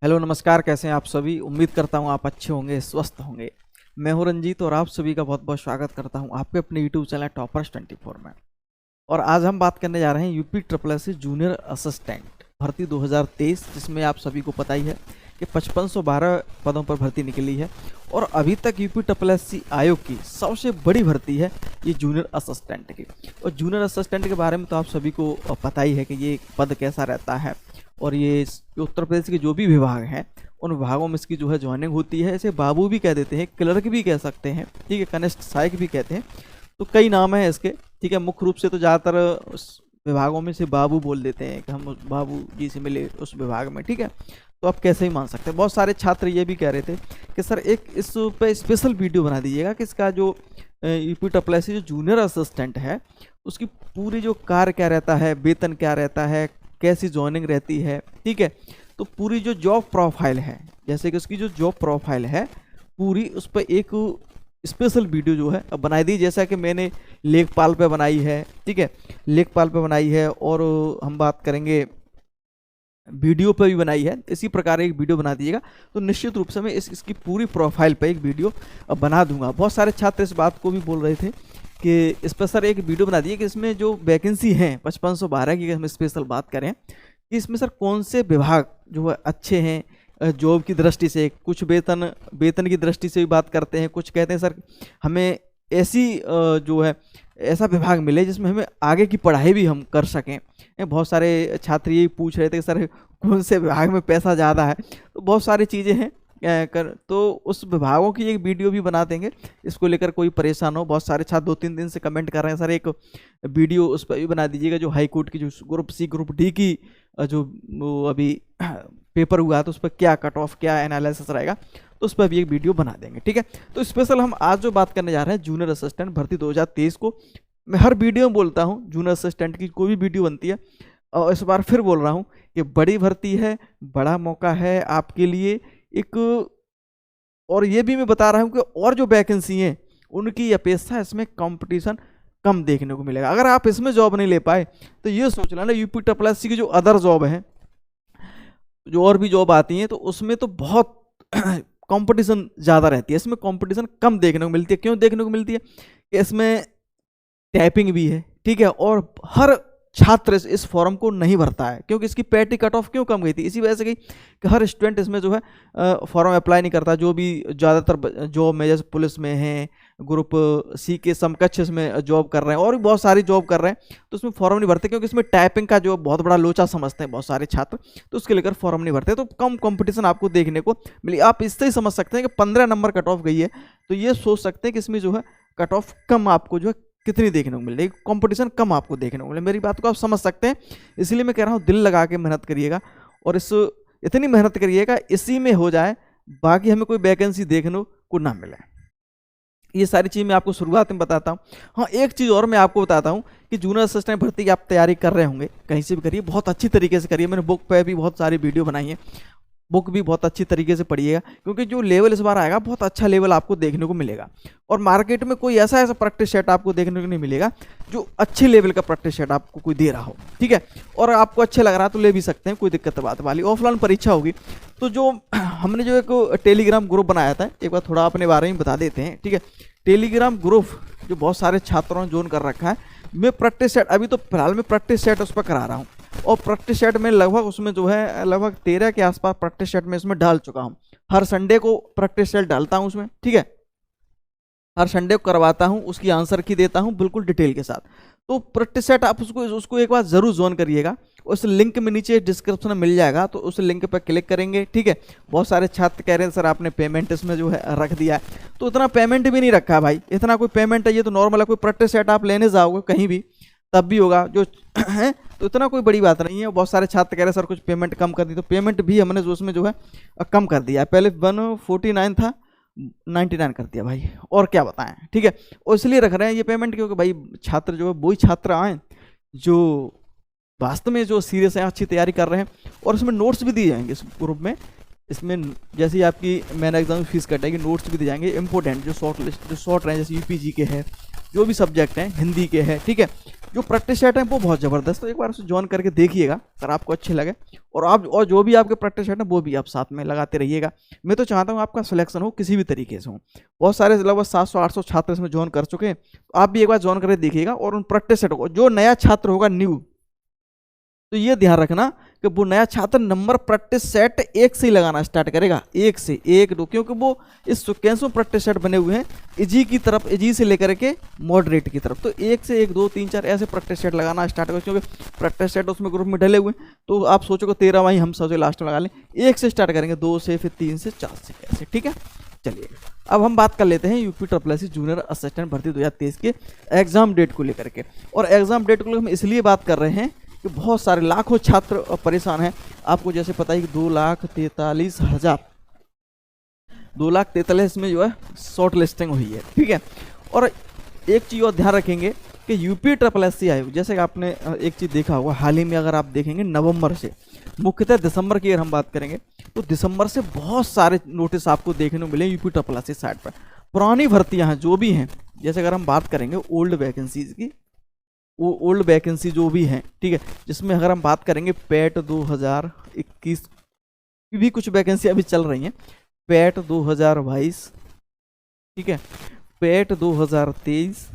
Hello नमस्कार, कैसे हैं आप सभी। उम्मीद करता हूं आप अच्छे होंगे, स्वस्थ होंगे। मैं हूं रंजीत और आप सभी का बहुत बहुत स्वागत करता हूं आपके अपने यूट्यूब चैनल टॉपर्स 24 में। और आज हम बात करने जा रहे हैं UP triple S junior assistant भर्ती 2023, जिसमें आप सभी को पता ही है कि 5512 पदों पर भर्ती निकली है। और अभी तक यूपी ट्रिपल एस आयोग की सबसे बड़ी भर्ती है ये जूनियर असिस्टेंट की। और जूनियर असिस्टेंट के बारे में तो आप सभी को पता ही है कि ये पद कैसा रहता है। और ये उत्तर प्रदेश के जो भी विभाग हैं उन विभागों में इसकी जो है ज्वाइनिंग होती है। इसे बाबू भी कह देते हैं, क्लर्क भी कह सकते हैं, ठीक है, कनिष्ठ सहायक भी कहते हैं। तो कई नाम हैं इसके, ठीक है। मुख्य रूप से तो ज़्यादातर उस विभागों में से बाबू बोल देते हैं कि हम उस बाबू जी से मिले उस विभाग में, ठीक है। तो आप कैसे ही मान सकते हैं। बहुत सारे छात्र ये भी कह रहे थे कि सर एक इस पे स्पेशल वीडियो बना दीजिएगा कि इसका जो यूपी ट्रिपल एस जो जूनियर असिस्टेंट है उसकी पूरी जो कार्य क्या रहता है, वेतन क्या रहता है, कैसी ज्वाइनिंग रहती है, ठीक है। तो पूरी जो जॉब प्रोफाइल है, जैसे कि उसकी जो जॉब प्रोफाइल है पूरी, उस पर एक स्पेशल वीडियो जो है अब बनाई दी, जैसा कि मैंने लेखपाल पे बनाई है, ठीक है, लेखपाल पे बनाई है। और हम बात करेंगे वीडियो पे भी बनाई है। इसी प्रकार एक वीडियो बना दीजिएगा तो निश्चित रूप से मैं इसकी पूरी प्रोफाइल पे एक वीडियो बना दूंगा। बहुत सारे छात्र इस बात को भी बोल रहे थे कि इस पर सर एक वीडियो बना दिए कि इसमें जो वैकेंसी है 5512 की हम स्पेशल बात करें कि इसमें सर कौन से विभाग जो है अच्छे हैं जॉब की दृष्टि से। कुछ वेतन की दृष्टि से भी बात करते हैं, कुछ कहते हैं सर हमें ऐसी जो है ऐसा विभाग मिले जिसमें हमें आगे की पढ़ाई भी हम कर सकें। बहुत सारे छात्र ये पूछ रहे थे कि सर कौन से विभाग में पैसा ज़्यादा है। तो बहुत सारी चीज़ें हैं तो उस विभागों की एक वीडियो भी बना देंगे। इसको लेकर कोई परेशान हो, बहुत सारे छात्र 2-3 दिन से कमेंट कर रहे हैं सर एक वीडियो उस पर भी बना दीजिएगा। जो हाई कोर्ट की जो ग्रुप सी ग्रुप डी की जो वो अभी पेपर हुआ है तो उस पर क्या कट ऑफ क्या एनालिसिस रहेगा, तो उस पर भी एक वीडियो बना देंगे, ठीक है। तो स्पेशल हम आज जो बात करने जा रहे हैं जूनियर असिस्टेंट भर्ती 2023 को, मैं हर वीडियो में बोलता हूँ जूनियर असिस्टेंट की कोई भी वीडियो बनती है और इस बार फिर बोल रहा हूँ कि बड़ी भर्ती है, बड़ा मौका है आपके लिए एक। और ये भी मैं बता रहा हूँ कि और जो वैकेंसी हैं उनकी अपेक्षा इसमें कंपटीशन कम देखने को मिलेगा। अगर आप इसमें जॉब नहीं ले पाए तो ये सोच लेना यूपी ट्रिपल एस की जो अदर जॉब है, जो और भी जॉब आती हैं, तो उसमें तो बहुत कंपटीशन ज़्यादा रहती है। इसमें कंपटीशन कम देखने को मिलती है। क्यों देखने को मिलती है कि इसमें टाइपिंग भी है, ठीक है। और हर छात्र इस फॉर्म को नहीं भरता है क्योंकि इसकी पैटी कट ऑफ क्यों कम गई थी, इसी वजह से गई कि हर स्टूडेंट इसमें जो है फॉर्म अप्लाई नहीं करता। जो भी ज़्यादातर जॉब में जैसे पुलिस में है, ग्रुप सी के समकक्ष इसमें जॉब कर रहे हैं और भी बहुत सारी जॉब कर रहे हैं, तो उसमें फॉर्म नहीं भरते क्योंकि इसमें टाइपिंग का जो बहुत बड़ा लोचा समझते हैं बहुत सारे छात्र, तो उसके लेकर फॉर्म नहीं भरते। तो कम कंपटीशन आपको देखने को मिली। आप इससे ही समझ सकते हैं कि 15 नंबर कट ऑफ गई है, तो ये सोच सकते हैं कि इसमें जो है कट ऑफ कम आपको जो है कितनी देखने को मिल रही है, कंपटीशन कम आपको देखने को मिले। मेरी बात को आप समझ सकते हैं, इसलिए मैं कह रहा हूँ दिल लगा के मेहनत करिएगा और इतनी मेहनत करिएगा इसी में हो जाए, बाकी हमें कोई वैकेंसी देखने को ना मिले। ये सारी चीज़ मैं आपको शुरुआत में बताता हूँ। हाँ, एक चीज़ और मैं आपको बताता हूँ कि जूनियर असिस्टेंट भर्ती की आप तैयारी कर रहे होंगे, कहीं से भी करिए, बहुत अच्छी तरीके से करिए। मैंने बुक पे भी बहुत सारी वीडियो बनाई है, बुक भी बहुत अच्छी तरीके से पढ़िएगा क्योंकि जो लेवल इस बार आएगा बहुत अच्छा लेवल आपको देखने को मिलेगा। और मार्केट में कोई ऐसा प्रैक्टिस सेट आपको देखने को नहीं मिलेगा जो अच्छे लेवल का प्रैक्टिस सेट आपको कोई दे रहा हो, ठीक है। और आपको अच्छा लग रहा है तो ले भी सकते हैं, कोई दिक्कत बात वाली। ऑफलाइन परीक्षा होगी तो जो हमने जो एक टेलीग्राम ग्रुप बनाया था, एक बार थोड़ा अपने बारे में बता देते हैं, ठीक है। टेलीग्राम ग्रुप जो बहुत सारे छात्रों ने ज्वाइन कर रखा है, मैं प्रैक्टिस सेट अभी तो फिलहाल मैं प्रैक्टिस सेट उस पर करा रहा हूँ। और प्रैक्टिस सेट में लगभग उसमें जो है लगभग 13 के आसपास प्रैक्टिस सेट में इसमें डाल चुका हूँ। हर संडे को प्रैक्टिस सेट डालता हूँ उसमें, ठीक है। हर संडे को करवाता हूँ, उसकी आंसर की देता हूँ बिल्कुल डिटेल के साथ। तो प्रैक्टिस सेट आप उसको एक बार जरूर ज्वाइन करिएगा। उस लिंक में नीचे डिस्क्रिप्शन में मिल जाएगा, तो उस लिंक पर क्लिक करेंगे, ठीक है। बहुत सारे छात्र कह रहे हैं सर आपने पेमेंट इसमें जो है रख दिया है, तो इतना पेमेंट भी नहीं रखा है भाई। इतना कोई पेमेंट है ये तो नॉर्मल है। कोई प्रैक्टिस सेट आप लेने जाओगे कहीं भी तब भी होगा जो है, तो इतना कोई बड़ी बात नहीं है। बहुत सारे छात्र कह रहे हैं सर कुछ पेमेंट कम कर दी, तो पेमेंट भी हमने जो उसमें जो है कम कर दिया है। पहले 149 था, 99 कर दिया भाई, और क्या बताएं, ठीक है। और इसलिए रख रहे हैं ये पेमेंट क्योंकि भाई छात्र जो है वही छात्र आए जो वास्तव में जो सीरियस हैं, अच्छी तैयारी कर रहे हैं। और इसमें नोट्स भी दिए जाएंगे इस ग्रुप में। इसमें जैसे ही आपकी मैन एग्जाम फीस कटेगी, नोट्स भी दिए जाएंगे इंपॉर्टेंट जो शॉर्ट रहे, जैसे यूपीजी के हैं, जो भी सब्जेक्ट हैं, हिंदी के हैं, ठीक है। जो प्रैक्टिस सेट है वो बहुत ज़बरदस्त, तो एक बार उसे ज्वाइन करके देखिएगा अगर आपको अच्छे लगे। और जो भी आपके प्रैक्टिस सेट है वो भी आप साथ में लगाते रहिएगा। मैं तो चाहता हूँ आपका सिलेक्शन हो किसी भी तरीके से हो। बहुत सारे लगभग 700-800 छात्र इसमें ज्वाइन कर चुके हैं, तो आप भी एक बार ज्वाइन करके देखिएगा। और उन प्रैक्टिस सेट को जो नया छात्र होगा न्यू, तो ये ध्यान रखना कि वो नया छात्र नंबर प्रैक्टिस सेट 1 से ही लगाना स्टार्ट करेगा, 1 से 1 2, क्योंकि वो इस सीक्वेंस में प्रैक्टिस सेट बने हुए हैं इजी की तरफ, इजी से लेकर के मॉडरेट की तरफ। तो 1 से 1 2 3 4 ऐसे प्रैक्टिस सेट लगाना स्टार्ट करो, क्योंकि प्रैक्टिस सेट उसमें ग्रुप में डले हुए हैं। तो आप सोचोगे 13 वहीं हम सबसे लास्ट में लगा लें, 1 से स्टार्ट करेंगे, 2 से, फिर 3 से, 4 से, ऐसे। ठीक है, चलिए अब हम बात कर लेते हैं यूपी ट्रिपल जूनियर असिस्टेंट भर्ती 2023 के एग्जाम डेट को लेकर के। और एग्जाम डेट को हम इसलिए बात कर रहे हैं कि बहुत सारे लाखों छात्र परेशान हैं। आपको जैसे पता है कि 2,43,000 में जो है शॉर्ट लिस्टिंग हुई है। ठीक है, और एक चीज़ और ध्यान रखेंगे कि यूपी ट्रिपल आयोग, जैसे कि आपने एक चीज़ देखा होगा हाल ही में, अगर आप देखेंगे नवंबर से, मुख्यतः दिसंबर की अगर हम बात करेंगे तो दिसंबर से बहुत सारे नोटिस आपको देखने को मिले यूपी ट्रिपल साइट पर। पुरानी भर्तियाँ जो भी हैं, जैसे अगर हम बात करेंगे ओल्ड वैकेंसीज की, वो ओल्ड वैकेंसी जो भी हैं, ठीक है, जिसमें अगर हम बात करेंगे पेट 2021 की भी कुछ वैकेंसी अभी चल रही हैं, पेट 2022, ठीक है, पेट 2023,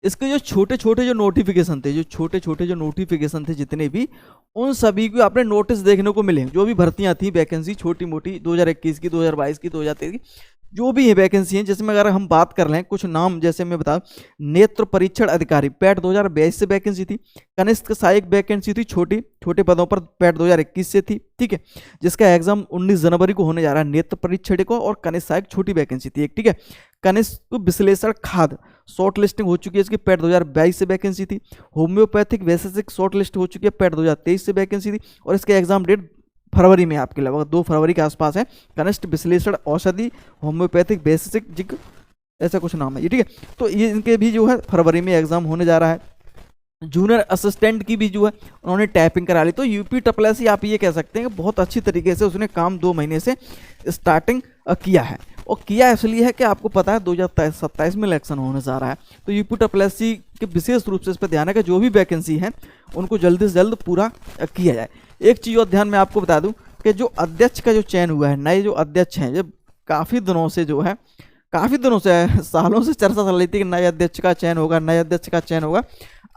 इसके जो छोटे छोटे जो नोटिफिकेशन थे, जितने भी, उन सभी को आपने नोटिस देखने को मिले, जो भी भर्तियां थी वैकेंसी छोटी मोटी 2021 की, 2022 की, 2023 की, जो भी है वैकेंसी हैं, जिसमें अगर हम बात कर लें कुछ नाम, जैसे मैं बता, नेत्र परीक्षण अधिकारी पेट 2022 से वैकेंसी थी, कनिष्ठ सहायक वैकेंसी थी छोटे पदों पर, पेट 2021 से थी। ठीक है, जिसका एग्जाम 19 जनवरी को होने जा रहा है, नेत्र परीक्षण को, और कनिष्ठ सहायक छोटी वैकेंसी थी एक। ठीक है, कनिष्ठ विश्लेषण खाद शॉर्ट लिस्टिंग हो चुकी है, इसकी पेट 2022 से वैकेंसी थी। होम्योपैथिक वैशेषिक शॉर्ट लिस्ट हो चुकी है, पेट 2023 से वैकेंसी थी, और इसके एग्जाम डेट फरवरी में आपके लगभग 2 फरवरी के आसपास है। कनिष्ठ विश्लेषण औषधि होम्योपैथिक वैशेषिक ऐसा कुछ नाम है ये। ठीक है, तो ये इनके भी जो है फरवरी में एग्जाम होने जा रहा है। जूनियर असिस्टेंट की भी जो है उन्होंने टाइपिंग करा ली। तो यूपी ट्रिपल एस आप ये कह सकते हैं कि बहुत अच्छी तरीके से उसने काम 2 महीने से स्टार्टिंग किया है, और किया इसलिए है कि आपको पता है 2027 में इलेक्शन होने जा रहा है। तो यूपी ट्रिपल एस के विशेष रूप से इस पर ध्यान है कि जो भी वैकेंसी है उनको जल्दी से जल्द पूरा किया जाए। एक चीज़ और ध्यान में आपको बता दूं कि जो अध्यक्ष का जो चयन हुआ है, नए जो अध्यक्ष हैं, जब काफ़ी दिनों से सालों से चर्चा चल रही थी कि नए अध्यक्ष का चयन होगा,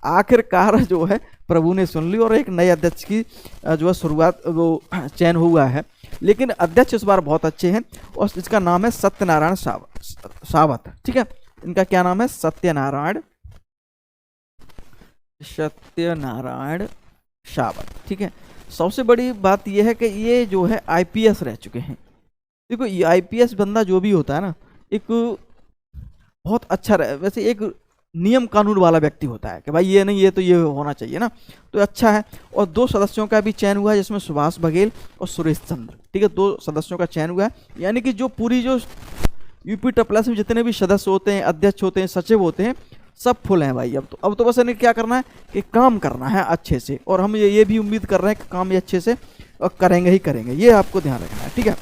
आखिरकार जो है प्रभु ने सुन ली और एक नए अध्यक्ष की जो है शुरुआत वो चयन हुआ है। लेकिन अध्यक्ष इस बार बहुत अच्छे हैं, और इसका नाम है सत्यनारायण सावत। ठीक है, इनका क्या नाम है? सत्यनारायण सावत। ठीक है, सबसे बड़ी बात यह है कि ये जो है आईपीएस रह चुके हैं। देखो, ये आईपीएस बंदा जो भी होता है ना, एक बहुत अच्छा वैसे एक नियम कानून वाला व्यक्ति होता है कि भाई ये नहीं, ये तो ये होना चाहिए ना, तो अच्छा है। और 2 सदस्यों का भी चयन हुआ है, जिसमें सुभाष बघेल और सुरेश चंद्र। ठीक है, 2 सदस्यों का चयन हुआ है, यानी कि जो पूरी जो यूपी ट्रिपल एस में जितने भी सदस्य होते हैं, अध्यक्ष होते हैं, सचिव होते हैं, सब फुल हैं भाई। अब तो बस इन्हें क्या करना है कि काम करना है अच्छे से, और हम ये भी उम्मीद कर रहे हैं कि काम ये अच्छे से करेंगे, ये आपको ध्यान रखना है। ठीक है,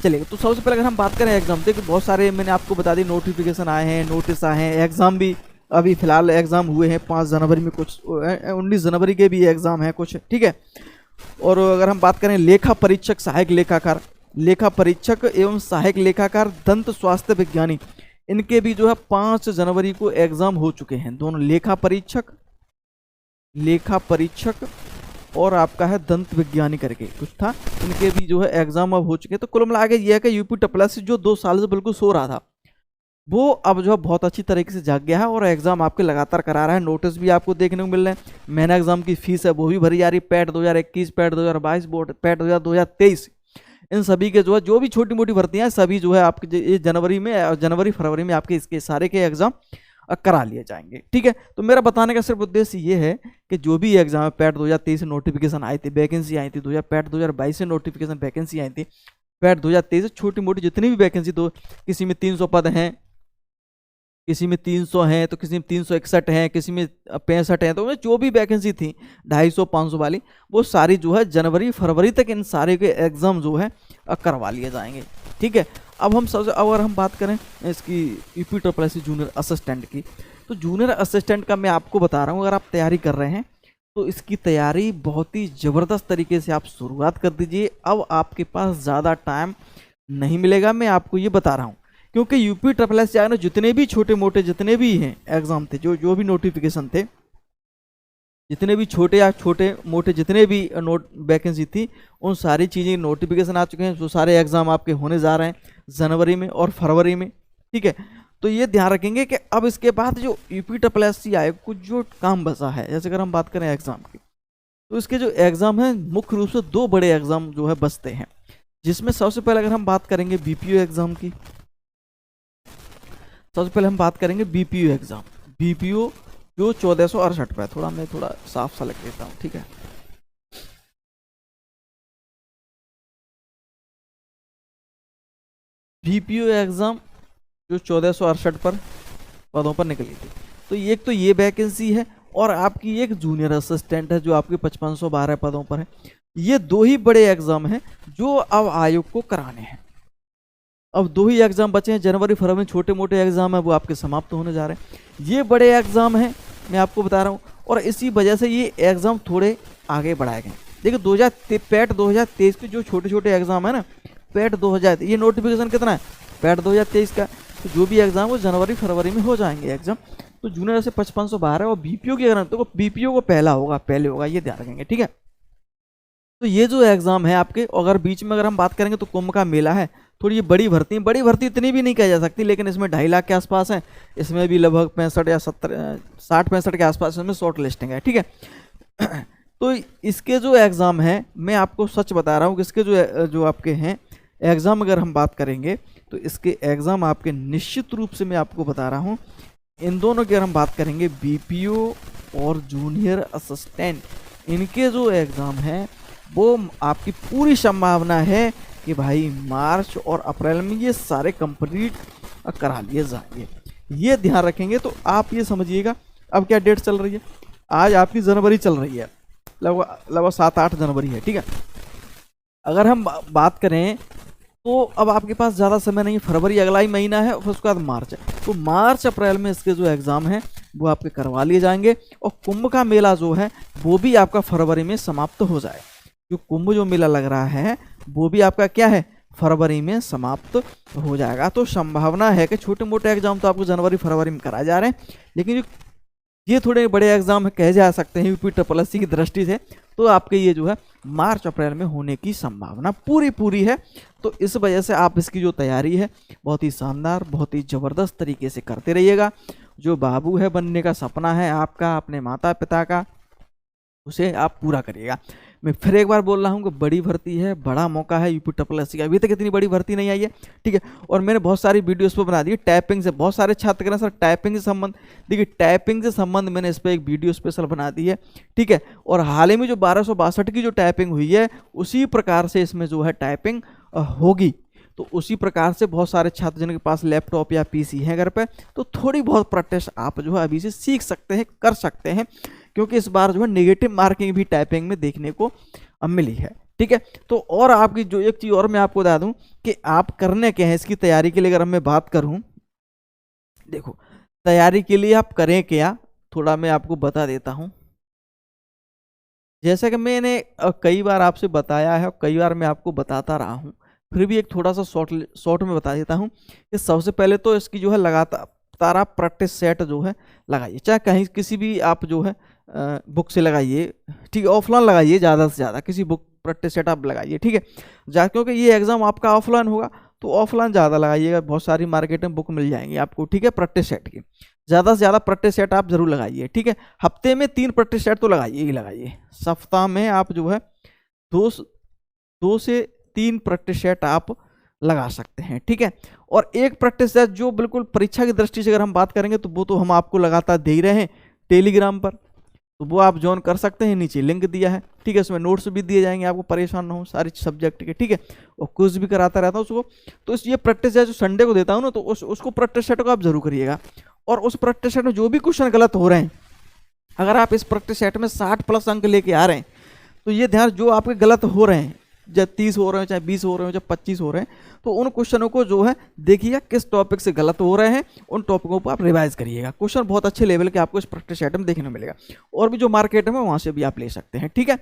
चलिए, तो सबसे पहले अगर हम बात करें एग्जाम, देखिए बहुत सारे मैंने आपको बता दी नोटिफिकेशन आए हैं, नोटिस आए हैं, एग्जाम भी अभी फिलहाल एग्जाम हुए हैं 5 जनवरी में, कुछ 19 जनवरी के भी एग्जाम है कुछ। ठीक है, और अगर हम बात करें लेखा परीक्षक, सहायक लेखाकार, लेखा परीक्षक एवं सहायक लेखाकार, दंत स्वास्थ्य विज्ञानी, इनके भी जो है 5 जनवरी को एग्जाम हो चुके हैं। दोनों लेखा परीक्षक और आपका है दंत विज्ञानी करके कुछ था, इनके भी जो है एग्जाम अब हो चुके हैं। तो कुल मिला के ये है कि यूपी ट्रिपल एस जो 2 साल से बिल्कुल सो रहा था, वो अब जो है बहुत अच्छी तरीके से जाग गया है, और एग्जाम आपके लगातार करा रहा है। नोटिस भी आपको देखने को मिल रहे हैं, मेन एग्जाम की फीस है वो भी भरी जा रही है, पेट 2021, पेट 2022, बोर्ड पेट 2023, इन सभी के जो भी छोटी मोटी भर्तियां हैं, सभी जो है आपके जनवरी फरवरी में आपके इसके सारे के एग्जाम करा लिए जाएंगे। ठीक है, तो मेरा बताने का सिर्फ उद्देश्य ये है कि जो भी एग्जाम है, पेट 2023 से नोटिफिकेशन आई थी, वैकेंसी आई थी, पेट 2022 से नोटिफिकेशन वैकेंसी आई थी, पेट 2023 से छोटी मोटी जितनी भी वैकेंसी, तो किसी में 300 पद हैं, किसी में 300 हैं, तो किसी में 361 हैं, किसी में 65 हैं, तो जो भी वैकेंसी थी 250 500 वाली, वो सारी जो है जनवरी फरवरी तक इन सारे के एग्जाम जो है करवा लिए जाएंगे। ठीक है, अब हम सबसे अगर हम बात करें इसकी UP triple S junior assistant की, तो जूनियर असिस्टेंट का मैं आपको बता रहा हूँ, अगर आप तैयारी कर रहे हैं तो इसकी तैयारी बहुत ही ज़बरदस्त तरीके से आप शुरुआत कर दीजिए। अब आपके पास ज़्यादा टाइम नहीं मिलेगा, मैं आपको ये बता रहा हूँ, क्योंकि यूपी ट्रिपल एस ना जितने भी छोटे मोटे जितने भी हैं एग्ज़ाम थे, जो भी नोटिफिकेशन थे, जितने भी छोटे या छोटे मोटे जितने भी नोट वैकेंसी थी, उन सारी चीज़ें नोटिफिकेशन आ चुके हैं। जो सारे एग्ज़ाम आपके होने जा रहे हैं जनवरी में और फरवरी में, ठीक है। तो ये ध्यान रखेंगे कि अब इसके बाद जो यूपी ट्रिपल एस आयोग कुछ जो काम बचा है, जैसे अगर हम बात करें एग्ज़ाम की, तो इसके जो एग्ज़ाम हैं मुख्य रूप से 2 बड़े एग्ज़ाम जो है बचते हैं, जिसमें सबसे पहले अगर हम बात करेंगे बीपीओ एग्ज़ाम की, सबसे पहले हम बात करेंगे बीपीओ एग्ज़ाम। बीपीओ जो 1468 पे, थोड़ा मैं थोड़ा साफ सा लिख देता हूँ, ठीक है। बीपीओ एग्ज़ाम जो 1468 पर पदों पर निकली थी, तो एक तो ये वैकेंसी है, और आपकी एक जूनियर असिस्टेंट है जो आपकी 5512 पदों पर है। ये 2 ही बड़े एग्जाम हैं जो अब आयोग को कराने हैं। अब 2 ही एग्जाम बचे हैं, जनवरी फरवरी में छोटे मोटे एग्जाम है वो आपके समाप्त होने जा रहे हैं। ये बड़े एग्जाम हैं, मैं आपको बता रहा हूँ, और इसी वजह से ये एग्जाम थोड़े आगे बढ़ाए गए। देखिए पैट 2023 के जो छोटे छोटे एग्जाम है ना, पैट 2000, ये नोटिफिकेशन कितना है पैट 2023 का, तो जो भी एग्जाम वो जनवरी फरवरी में हो जाएंगे एग्जाम। तो जूनियर से 5512 और बीपीओ की अगर तो बीपीओ को पहले होगा, ये ध्यान रखेंगे, ठीक है। तो ये जो एग्जाम है आपके, अगर बीच में अगर हम बात करेंगे तो कुंभ का मेला है, थोड़ी ये बड़ी भर्ती इतनी भी नहीं कही जा सकती, लेकिन इसमें 2.5 लाख के आसपास है, इसमें भी लगभग 65 या 60-65 के आसपास इसमें शॉर्ट लिस्टिंग है, ठीक है। तो इसके जो एग्ज़ाम है, मैं आपको सच बता रहा हूँ कि इसके जो आपके हैं एग्ज़ाम, अगर हम बात करेंगे तो इसके एग्ज़ाम आपके निश्चित रूप से मैं आपको बता रहा हूँ, इन दोनों की अगर हम बात करेंगे बीपीओ और जूनियर असिस्टेंट, इनके जो एग्ज़ाम हैं वो आपकी पूरी संभावना है कि भाई मार्च और अप्रैल में ये सारे कंप्लीट करा लिए जाएंगे। ये ध्यान रखेंगे। तो आप ये समझिएगा, अब क्या डेट चल रही है, आज आपकी जनवरी चल रही है, लगभग 7-8 जनवरी है, ठीक है। अगर हम बात करें तो अब आपके पास ज़्यादा समय नहीं, फरवरी अगला ही महीना है, फिर उसके बाद मार्च है, तो मार्च अप्रैल में इसके जो एग्ज़ाम हैं वो आपके करवा लिए जाएंगे, और कुंभ का मेला जो है वो भी आपका फरवरी में समाप्त हो जाए। जो कुंभ जो मेला लग रहा है वो भी आपका क्या है, फरवरी में समाप्त हो जाएगा। तो संभावना है कि छोटे मोटे एग्जाम तो आपको जनवरी फरवरी में कराए जा रहे हैं, लेकिन ये थोड़े बड़े एग्जाम कहे जा सकते हैं यूपी ट्रिपल एस की दृष्टि से, तो आपके ये जो है मार्च अप्रैल में होने की संभावना पूरी है। तो इस वजह से आप इसकी जो तैयारी है बहुत ही शानदार, बहुत ही ज़बरदस्त तरीके से करते रहिएगा। जो बाबू है बनने का सपना है आपका, अपने माता पिता का, उसे आप पूरा करिएगा। मैं फिर एक बार बोल रहा हूँ कि बड़ी भर्ती है, बड़ा मौका है यूपी ट्रिपल एस का। अभी तक इतनी बड़ी भर्ती नहीं आई है, ठीक है। और मैंने बहुत सारी वीडियो इस पर बना दी टाइपिंग से, बहुत सारे छात्र कह रहे हैं सर टाइपिंग से संबंध, देखिए टाइपिंग से संबंध मैंने इस पर एक वीडियो स्पेशल बना दी है, ठीक है। और हाल ही में जो 1262 की जो टाइपिंग हुई है उसी प्रकार से इसमें जो है टाइपिंग होगी। तो उसी प्रकार से बहुत सारे छात्र जिनके पास लैपटॉप या पीसी है घर पे, तो थोड़ी बहुत प्रैक्टिस आप जो है अभी से सीख सकते हैं, कर सकते हैं, क्योंकि इस बार जो है नेगेटिव मार्किंग भी टाइपिंग में देखने को मिली है, ठीक है। तो और आपकी जो एक चीज़ और मैं आपको बता दूं कि आप करने के हैं इसकी तैयारी के लिए, अगर मैं बात करूं, देखो तैयारी के लिए आप करें क्या, थोड़ा मैं आपको बता देता हूं। जैसा कि मैंने कई बार आपसे बताया है और कई बार मैं आपको बताता रहा हूं, फिर भी एक थोड़ा सा शॉर्ट में बता देता हूं कि सबसे पहले तो इसकी जो है लगातार आप प्रैक्टिस सेट जो है लगाइए, चाहे कहीं किसी भी आप जो है बुक से लगाइए, ठीक है। ऑफलाइन लगाइए, ज़्यादा से ज़्यादा किसी बुक प्रैक्टिस सेट आप लगाइए, ठीक है। क्योंकि ये एग्जाम आपका ऑफलाइन होगा तो ऑफलाइन ज़्यादा लगाइएगा, बहुत सारी मार्केट में बुक मिल जाएंगी आपको, ठीक है। प्रैक्टिस सेट की ज़्यादा से ज़्यादा प्रैक्टिस सेट आप जरूर लगाइए, ठीक है। हफ्ते में 3 प्रैक्टिस सेट तो लगाइए ही लगाइए, सप्ताह में आप जो है 2 से 3 प्रैक्टिस सेट आप लगा सकते हैं, ठीक है। और एक प्रैक्टिस सेट जो बिल्कुल परीक्षा की दृष्टि से अगर हम बात करेंगे तो वो तो हम आपको लगातार दे ही रहे हैं टेलीग्राम पर, तो वो आप ज्वाइन कर सकते हैं, नीचे लिंक दिया है, ठीक है। उसमें नोट्स भी दिए जाएंगे, आपको परेशान ना हो सारे सब्जेक्ट के, ठीक है। और क्विज भी कराता रहता हूँ उसको। तो ये प्रैक्टिस सेट जो संडे को देता हूँ ना, तो उसको प्रैक्टिस सेट को आप जरूर करिएगा। और उस प्रैक्टिस सेट में जो भी क्वेश्चन गलत हो रहे हैं, अगर आप इस प्रैक्टिस सेट में 60+ अंक लेके आ रहे हैं, तो ये ध्यान, जो आपके गलत हो रहे हैं चाहे 30 हो रहे हो, चाहे 20 हो रहे हो, चाहे 25 हो रहे हैं, तो उन क्वेश्चनों को जो है देखिएगा किस टॉपिक से गलत हो रहे हैं, उन टॉपिकों पर आप रिवाइज करिएगा। क्वेश्चन बहुत अच्छे लेवल के आपको इस प्रैक्टिस सेट में देखने को मिलेगा, और भी जो मार्केट में वहां से भी आप ले सकते हैं, ठीक है।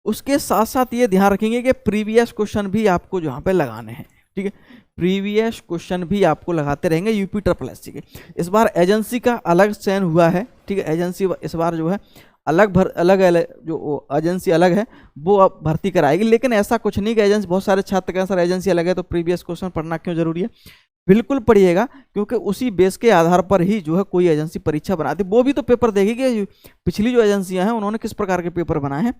उसके साथ साथ ये ध्यान रखेंगे कि प्रीवियस क्वेश्चन भी आपको यहाँ पे लगाने हैं, ठीक है। प्रीवियस क्वेश्चन भी आपको लगाते रहेंगे यूपी ट्रिपल एससी के। इस बार एजेंसी का अलग चयन हुआ है, ठीक है। एजेंसी इस बार जो है अलग जो एजेंसी अलग है वो अब भर्ती कराएगी, लेकिन ऐसा कुछ नहीं कि एजेंसी, बहुत सारे छात्र के सर एजेंसी अलग है तो प्रीवियस क्वेश्चन पढ़ना क्यों जरूरी है। बिल्कुल पढ़िएगा, क्योंकि उसी बेस के आधार पर ही जो है कोई एजेंसी परीक्षा बनाती है, वो भी तो पेपर देखेगी कि पिछली जो एजेंसियां हैं उन्होंने किस प्रकार के पेपर बनाए हैं,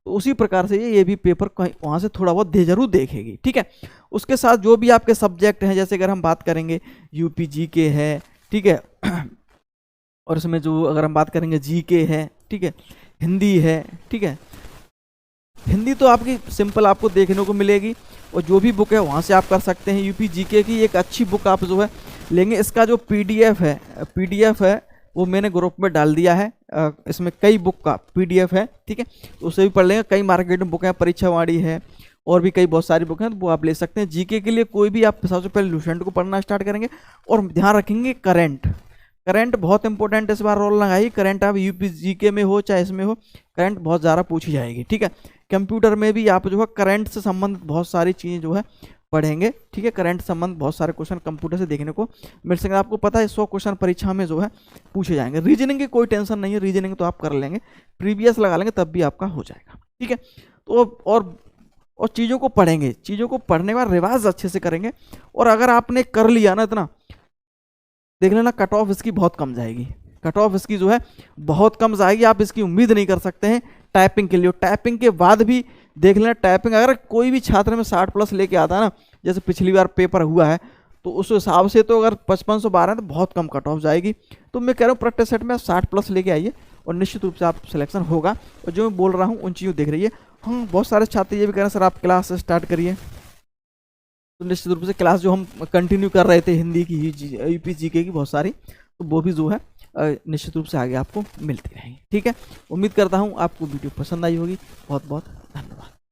तो उसी प्रकार से ये भी पेपर कहीं वहाँ से थोड़ा बहुत जरूर देखेगी, ठीक है। उसके साथ जो भी आपके सब्जेक्ट हैं, जैसे अगर हम बात करेंगे यूपी जीके है, ठीक है, और इसमें जो अगर हम बात करेंगे जीके है, ठीक है, हिंदी है, ठीक है। हिंदी तो आपकी सिंपल आपको देखने को मिलेगी, और जो भी बुक है वहाँ से आप कर सकते हैं। यूपी जीके की एक अच्छी बुक आप जो है लेंगे, इसका जो पीडीएफ है वो मैंने ग्रुप में डाल दिया है। इसमें कई बुक का पीडीएफ है, ठीक है, तो उसे भी पढ़ लेंगे। कई मार्केट में बुक है, परीक्षावाणी है, और भी कई बहुत सारी बुक हैं, तो वो आप ले सकते हैं। जीके के लिए कोई भी आप सबसे पहले लूसेंट को पढ़ना स्टार्ट करेंगे, और ध्यान रखेंगे करंट बहुत इंपॉर्टेंट इस बार रोल लगाई। करंट आप यूपी जीके में हो चाहे इसमें हो, करंट बहुत ज़्यादा पूछी जाएगी, ठीक है। कंप्यूटर में भी आप जो है करंट से संबंधित बहुत सारी चीज़ें जो है पढ़ेंगे, ठीक है। करंट संबंध बहुत सारे क्वेश्चन कंप्यूटर से देखने को मिल सकेंगे। आपको पता है 100 क्वेश्चन परीक्षा में जो है पूछे जाएंगे। रीजनिंग की कोई टेंशन नहीं है, रीजनिंग तो आप कर लेंगे, प्रीवियस लगा लेंगे तब भी आपका हो जाएगा, ठीक है। तो और चीज़ों को पढ़ेंगे, चीज़ों को पढ़ने के बाद रिवाज अच्छे से करेंगे, और अगर आपने कर लिया ना इतना, देख लेना कट ऑफ इसकी बहुत कम जाएगी। कट ऑफ इसकी जो है बहुत कम जाएगी, आप इसकी उम्मीद नहीं कर सकते हैं टाइपिंग के लिए। टाइपिंग के बाद भी देख लेना, टाइपिंग अगर कोई भी छात्र में 60+ लेके आता है ना, जैसे पिछली बार पेपर हुआ है, तो उस हिसाब से तो अगर 5512 है तो बहुत कम कट ऑफ जाएगी। तो मैं कह रहा हूँ प्रैक्टिस सेट में 60+ लेके आइए, और निश्चित रूप से आप सिलेक्शन होगा। और जो मैं बोल रहा हूँ उन चीज़ों देख रही है। हाँ, बहुत सारे छात्र ये भी कह रहे हैं सर आप क्लास स्टार्ट करिए, तो निश्चित रूप से क्लास जो हम कंटिन्यू कर रहे थे हिंदी की, यूपी जीके की बहुत सारी, तो वो भी जो है निश्चित रूप से आगे आपको मिलती रहेंगी, ठीक है। उम्मीद करता हूँ आपको वीडियो पसंद आई होगी। बहुत बहुत धन्यवाद।